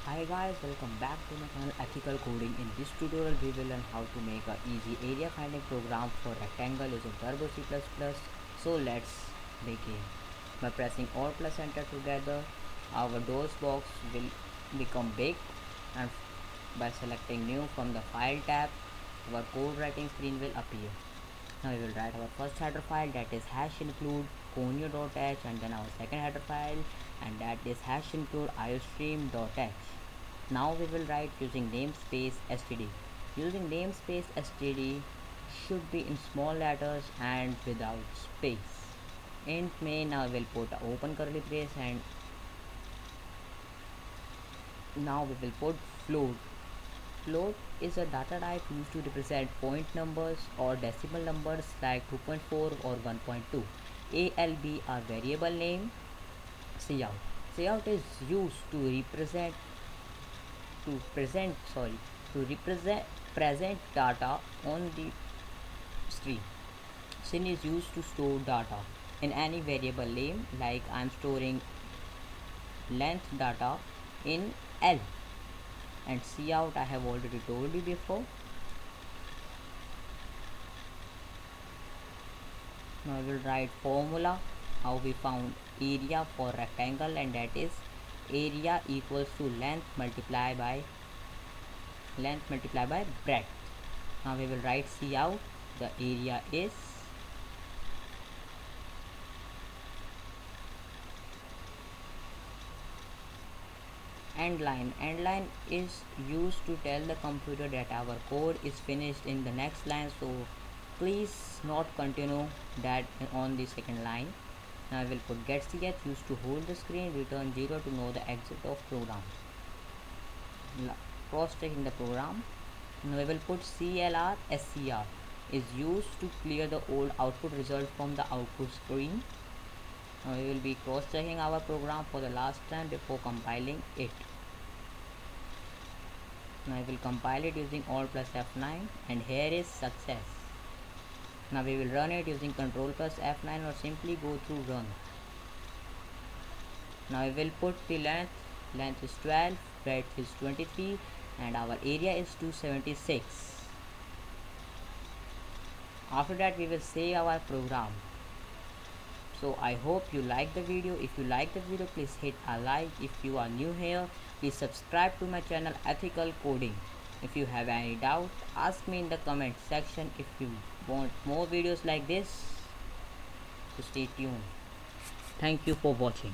Hi guys, welcome back to my channel Ethical Coding. In this tutorial we will learn how to make a easy area finding program for rectangle using Turbo C++. So let's begin. By pressing Alt+Enter together, our doors box will become big, and by selecting new from the file tab, our code writing screen will appear. Now we will write our first header file, that is hash include conio.h, and then our second header file, and that is hash include iostream.h. Now we will write using namespace std. Using namespace std should be in small letters and without space. Int main, now we will put a open curly brace, and now we will put float. Float is a data type used to represent point numbers or decimal numbers like 2.4 or 1.2. ALB are variable name. Cout. Cout is used to represent present data on the screen. Sin is used to store data in any variable name, like I am storing length data in L. And cout I have already told you before. Now we will write formula how we found area for rectangle, and that is area equals to length multiplied by breadth. Now we will write cout, the area is endline. Endline is used to tell the computer that our code is finished in the next line, so please not continue that on the second line. Now I will put getch used to hold the screen, return 0 to know the exit of program. Cross checking the program. Now we will put clrscr is used to clear the old output result from the output screen. Now we will be cross checking our program for the last time before compiling it. Now I will compile it using Alt plus F9, and here is success. Now we will run it using Control plus F9 or simply go through run. Now I will put the length is 12, breadth is 23, and our area is 276. After that we will save our program. So I hope you like the video. If you like the video, please hit a like. If you are new here, please subscribe to my channel Ethical Coding. If you have any doubt, ask me in the comment section. If you want more videos like this, so stay tuned. Thank you for watching.